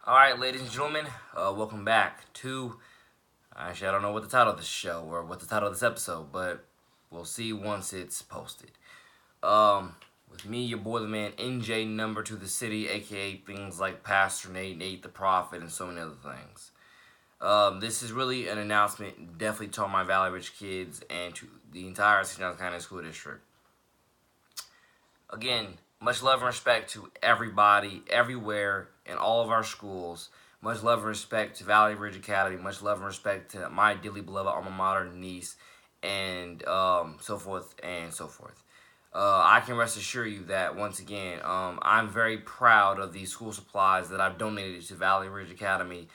Alright, ladies and gentlemen, welcome back to. Actually, I don't know what the title of this show or what the title of this episode, but we'll see once it's posted. With me, your boy, the man, NJ number to the city, aka things like Pastor Nate, Nate the Prophet, and so many other things. This is really an announcement definitely to all my Valley Ridge kids and to the entire St. Johns County School District. Again, much love and respect to everybody, everywhere, in all of our schools. Much love and respect to Valley Ridge Academy. Much love and respect to my dearly beloved alma mater, niece, and so forth and so forth. I can rest assure you that, once again, I'm very proud of the school supplies that I've donated to Valley Ridge Academy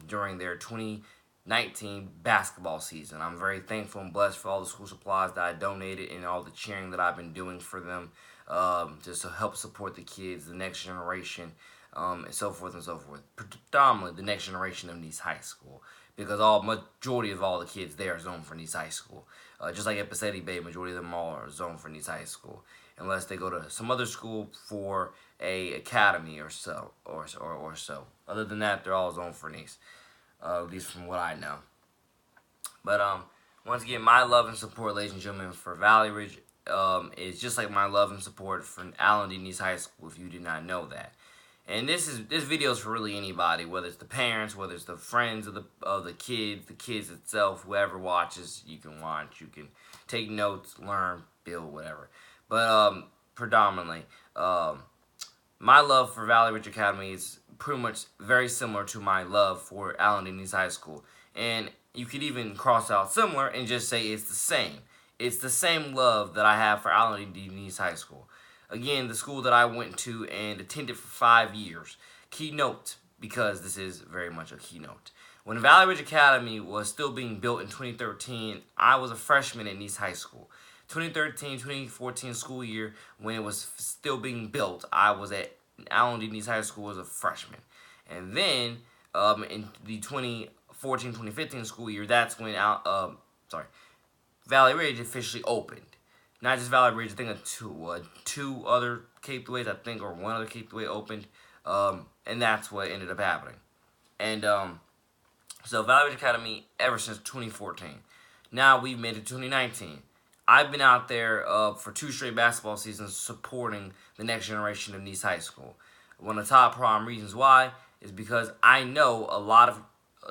during their 2019 basketball season. I'm very thankful and blessed for all the school supplies that I donated and all the cheering that I've been doing for them, just to help support the kids, the next generation, and so forth and so forth. Predominantly the next generation of Nice High School, because majority of all the kids there are zoned for Nice High School. Just like at Pacetti Bay, majority of them all are zoned for Nice High School, unless they go to some other school for a academy or so, or so. Other than that, they're all zoned for Nice, at least from what I know. But once again, my love and support, ladies and gentlemen, for Valley Ridge is just like my love and support for Allen D. Nice High School. If you did not know that. And this video is for really anybody, whether it's the parents, whether it's the friends of the kids itself, whoever watches, you can watch, you can take notes, learn, build, whatever. But predominantly, my love for Valley Ridge Academy is pretty much very similar to my love for Allen Denise High School. And you could even cross out similar and just say it's the same. It's the same love that I have for Allen Denise High School. Again, the school that I went to and attended for 5 years. Keynote, because this is very much a keynote. When Valley Ridge Academy was still being built in 2013, I was a freshman at Nice High School. 2013-2014 school year, when it was still being built, I was at Allen D. Nice High School as a freshman. And then in the 2014-2015 school year, that's when Valley Ridge officially opened. Not just Valley Ridge, I think two other Cape Thways, I think, or one other Cape Thway opened, and that's what ended up happening. And so Valley Ridge Academy ever since 2014. Now we've made it to 2019. I've been out there for 2 straight basketball seasons supporting the next generation of Nice High School. One of the top prime reasons why is because I know a lot of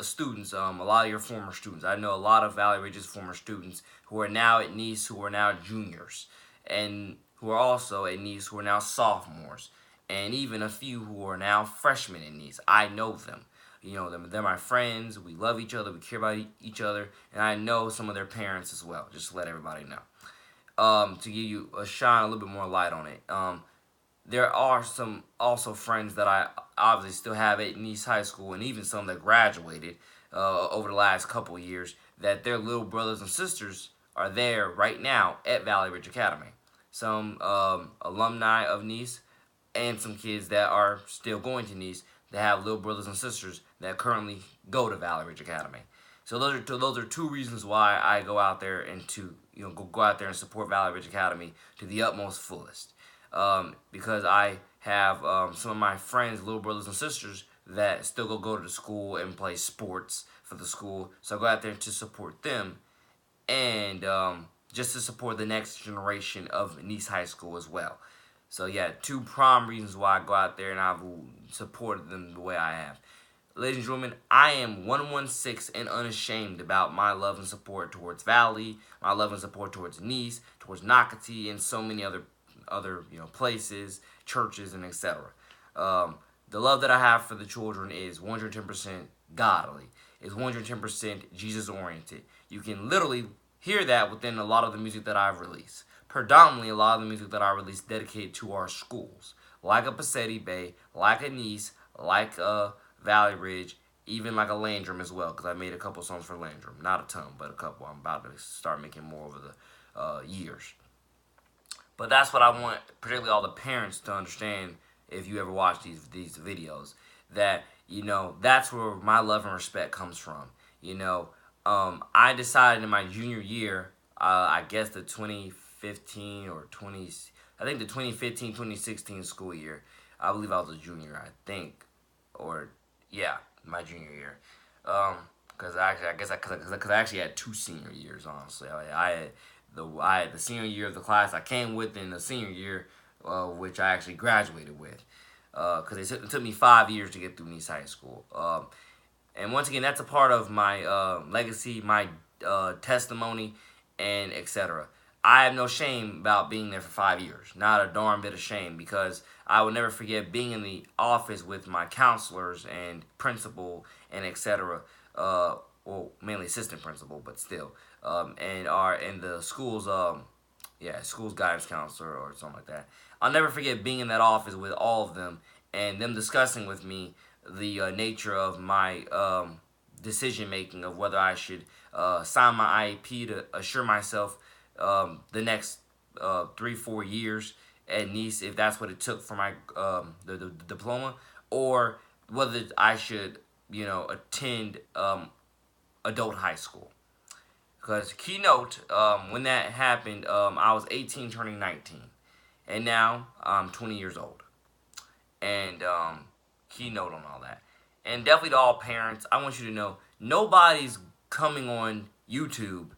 students, a lot of your former students. I know a lot of Valley Ridge's former students who are now at Nice, who are now juniors, and who are also at Nice, who are now sophomores, and even a few who are now freshmen in Nice. I know them. You know, they're my friends. We love each other. We care about each other, and I know some of their parents as well. Just to let everybody know. To give you shine a little bit more light on it. There are some also friends that I obviously still have at Nice High School, and even some that graduated over the last couple of years, that their little brothers and sisters are there right now at Valley Ridge Academy. Some alumni of Nice, and some kids that are still going to Nice that have little brothers and sisters that currently go to Valley Ridge Academy. So those are 2 reasons why I go out there and go out there and support Valley Ridge Academy to the utmost fullest. Because I have some of my friends, little brothers and sisters, that still go to the school and play sports for the school. So I go out there to support them, and just to support the next generation of Nice High School as well. So yeah, 2 prime reasons why I go out there and I've supported them the way I have. Ladies and gentlemen, I am 116 and unashamed about my love and support towards Valley, my love and support towards Nice, towards Nocatee, and so many other places, churches, and etc. The love that I have for the children is 110% godly. It's 110% Jesus oriented. You can literally hear that within a lot of the music that I've released. Predominantly, a lot of the music that I released dedicated to our schools, like a Pacetti Bay, like a Nice, like a Valley Ridge, even like a Landrum as well, because I made a couple songs for Landrum. Not a ton, but a couple. I'm about to start making more over the years. But that's what I want, particularly all the parents, to understand. If you ever watch these videos, that that's where my love and respect comes from. I decided in my junior year, I guess the 2015 or 20, I think the 2015-2016 school year. I believe I was a junior, I think, or yeah, my junior year. Because I guess because I actually had 2 senior years. Honestly, I had the senior year of the class I came with, and the senior year, which I actually graduated with. Because it took me 5 years to get through Nice High School. And once again, that's a part of my legacy, my testimony, and etc. I have no shame about being there for 5 years. Not a darn bit of shame, because I will never forget being in the office with my counselors and principal and etc. Well, mainly assistant principal, but still, and the school's school's guidance counselor or something like that. I'll never forget being in that office with all of them and them discussing with me the nature of my decision making of whether I should sign my IEP to assure myself the next 3-4 years at Nice, if that's what it took for my the diploma, or whether I should attend adult high school. Because keynote, when that happened, I was 18 turning 19, and now I'm 20 years old. And keynote on all that. And definitely to all parents, I want you to know nobody's coming on YouTube,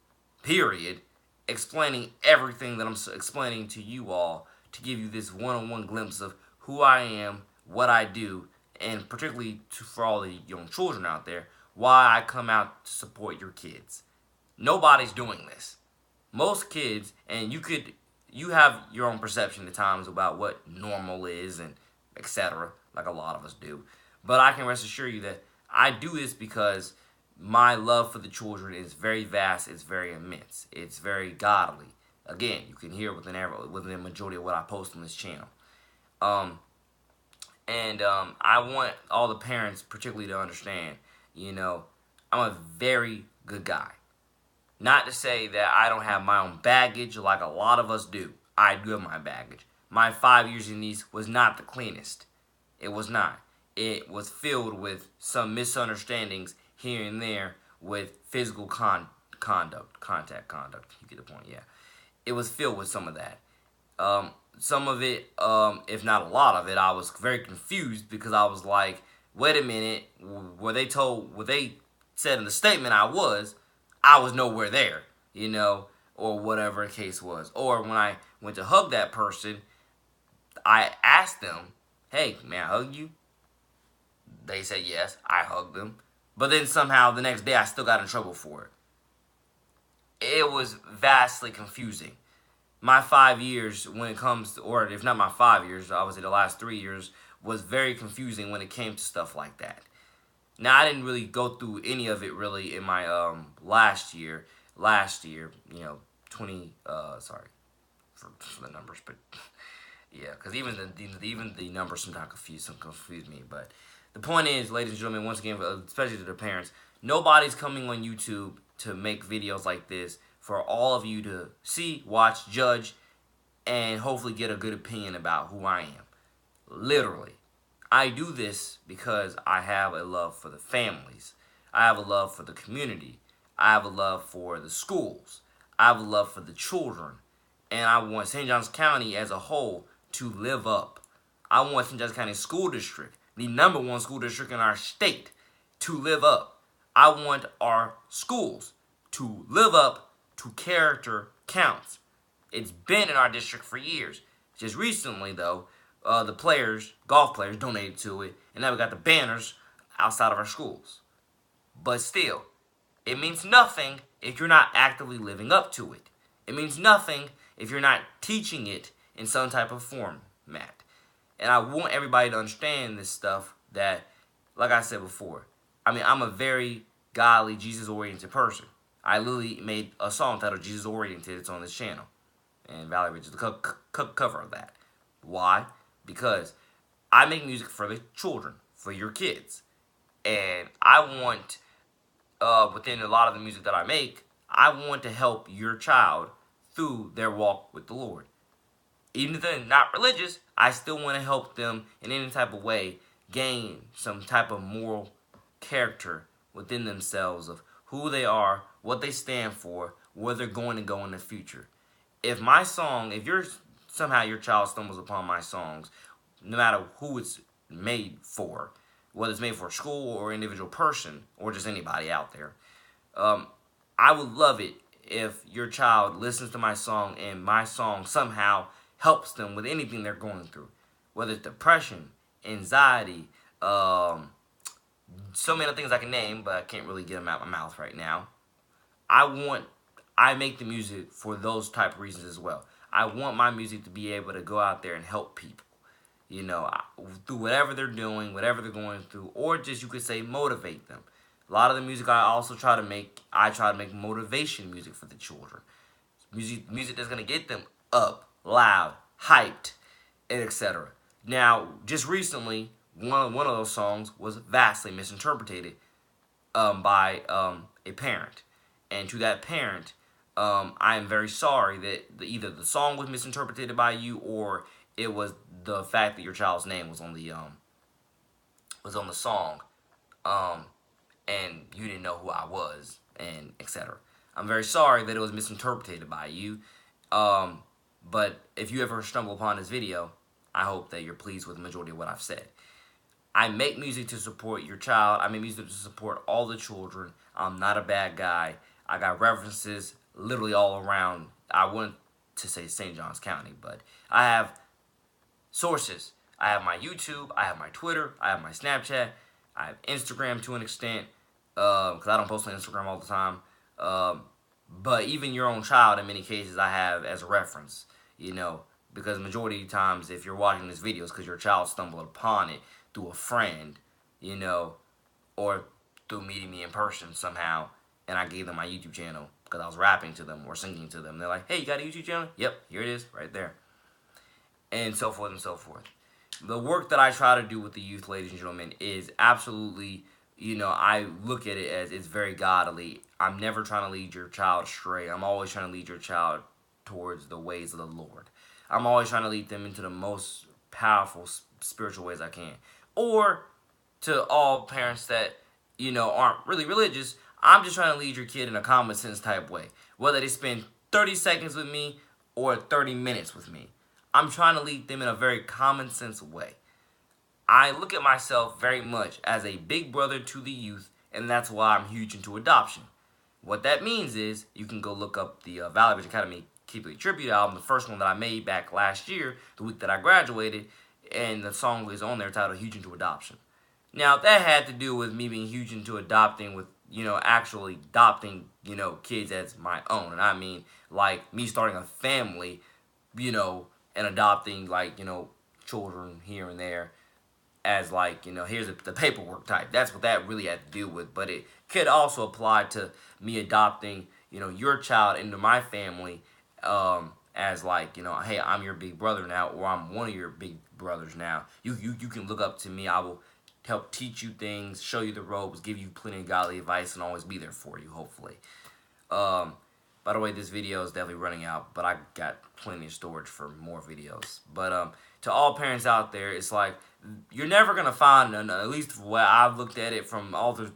period, explaining everything that I'm explaining to you all to give you this one-on-one glimpse of who I am, what I do, and particularly for all the young children out there, why I come out to support your kids. Nobody's doing this. Most kids, and you have your own perception at times about what normal is and etc., like a lot of us do. But I can rest assure you that I do this because my love for the children is very vast, it's very immense, it's very godly. Again, you can hear within the majority of what I post on this channel. I want all the parents particularly to understand, I'm a very good guy. Not to say that I don't have my own baggage like a lot of us do. I do have my baggage. My 5 years in Nice was not the cleanest. It was not. It was filled with some misunderstandings here and there with physical contact conduct. You get the point, yeah. It was filled with some of that. Some of it, if not a lot of it, I was very confused because I was like, wait a minute, what they said in the statement I was nowhere there, or whatever the case was. Or when I went to hug that person, I asked them, hey, may I hug you? They said yes, I hugged them. But then somehow the next day I still got in trouble for it. It was vastly confusing. My 5 years when it comes to, or if not my 5 years, obviously the last 3 years, was very confusing when it came to stuff like that. Now, I didn't really go through any of it really in my last year, 20, sorry for the numbers, but yeah, because even the numbers sometimes confuse me. But the point is, ladies and gentlemen, once again, especially to the parents, nobody's coming on YouTube to make videos like this for all of you to see, watch, judge, and hopefully get a good opinion about who I am. Literally. I do this because I have a love for the families. I have a love for the community. I have a love for the schools. I have a love for the children. And I want St. Johns County as a whole to live up. I want St. Johns County School District, the #1 school district in our state, to live up. I want our schools to live up to character counts. It's been in our district for years. Just recently, though, the golf players, donated to it, and now we got the banners outside of our schools. But still, it means nothing if you're not actively living up to it. It means nothing if you're not teaching it in some type of format. And I want everybody to understand this stuff that, like I said before, I'm a very godly, Jesus-oriented person. I literally made a song titled Jesus Oriented. It's on this channel. And Valerie is the cover of that. Why? Because I make music for the children, for your kids. And I want, within a lot of the music that I make, I want to help your child through their walk with the Lord. Even if they're not religious, I still want to help them in any type of way gain some type of moral character within themselves of who they are, what they stand for, where they're going to go in the future. If somehow your child stumbles upon my songs, no matter who it's made for, whether it's made for a school or individual person or just anybody out there. Um, I would love it if your child listens to my song and my song somehow helps them with anything they're going through, whether it's depression, anxiety, so many other things I can name, but I can't really get them out of my mouth right now. I want, I make the music for those type of reasons as well. I want my music to be able to go out there and help people, you know, through whatever they're doing, whatever they're going through, or just, you could say, motivate them. A lot of the music I try to make motivation music for the children. Music that's gonna get them up, loud, hyped, and etc. Now, just recently, one of those songs was vastly misinterpreted by a parent, and to that parent, I am very sorry that either the song was misinterpreted by you, or it was the fact that your child's name was on the song, um, and you didn't know who I was, and etc. I'm very sorry that it was misinterpreted by you. But if you ever stumble upon this video, I hope that you're pleased with the majority of what I've said. I make music to support your child. I make music to support all the children. I'm not a bad guy. I got references literally all around. I wouldn't to say St. Johns County, but I have sources. I have my YouTube. I have my Twitter. I have my Snapchat. I have Instagram to an extent, because I don't post on Instagram all the time. But even your own child, in many cases, I have as a reference, you know, because majority of the times, if you're watching this video, it's because your child stumbled upon it through a friend, you know, or through meeting me in person somehow, and I gave them my YouTube channel because I was rapping to them or singing to them. They're like, hey, you got a YouTube channel? Yep, here it is, right there. And so forth and so forth. The work that I try to do with the youth, ladies and gentlemen, is absolutely, you know, I look at it as it's very godly. I'm never trying to lead your child astray. I'm always trying to lead your child towards the ways of the Lord. I'm always trying to lead them into the most powerful spiritual ways I can. Or to all parents that, you know, aren't really religious, I'm just trying to lead your kid in a common sense type way. Whether they spend 30 seconds with me or 30 minutes with me, I'm trying to lead them in a very common sense way. I look at myself very much as a big brother to the youth, and that's why I'm huge into adoption. What that means is, you can go look up the Valley Ridge Academy Keep It Tribute album, the first one that I made back last year, the week that I graduated, and the song is on there titled Huge Into Adoption. Now, that had to do with me being huge into adopting with, you know, actually adopting, you know, kids as my own. And I mean, like, me starting a family, you know, and adopting, like, you know, children here and there as, like, you know, here's the paperwork type. That's what that really had to do with. But it could also apply to me adopting, you know, your child into my family, as, like, you know, hey, I'm your big brother now, or I'm one of your big brothers now. You can look up to me. I will help teach you things, show you the ropes, give you plenty of godly advice, and always be there for you, hopefully. By the way, this video is definitely running out, but I got plenty of storage for more videos. But to all parents out there, it's like, you're never going to find, at least what I've looked at it from all the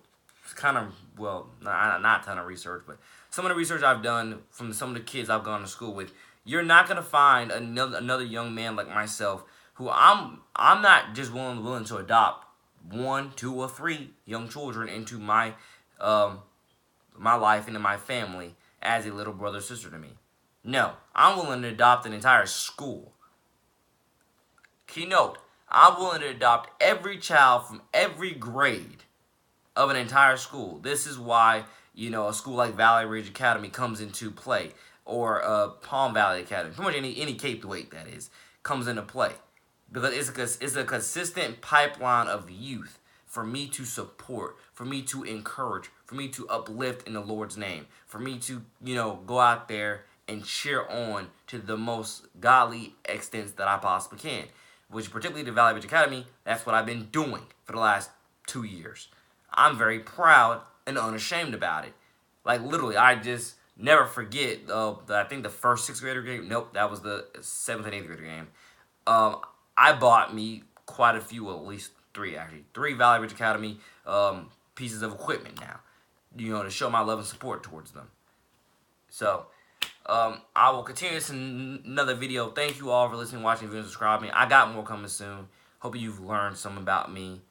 kind of, well, not a ton of research, but some of the research I've done from some of the kids I've gone to school with, you're not going to find another young man like myself who I'm not just willing to adopt 1, 2, or 3 young children into my my life, into my family, as a little brother or sister to me. No, I'm willing to adopt an entire school. Keynote, I'm willing to adopt every child from every grade of an entire school. This is why, you know, a school like Valley Ridge Academy comes into play, or Palm Valley Academy, pretty much any K through 8 that is, comes into play. Because it's a consistent pipeline of youth for me to support, for me to encourage, for me to uplift in the Lord's name, for me to, you know, go out there and cheer on to the most godly extents that I possibly can. Which, particularly the Valley Ridge Academy, that's what I've been doing for the last 2 years. I'm very proud and unashamed about it. Like, literally, I just never forget, I think the first 6th grader game, nope, that was the 7th and 8th grader game. I bought me quite a few, well, at least 3 actually, 3 Valley Ridge Academy pieces of equipment now, you know, to show my love and support towards them. So, I will continue this in another video. Thank you all for listening, watching, and subscribing. I got more coming soon. Hope you've learned some about me.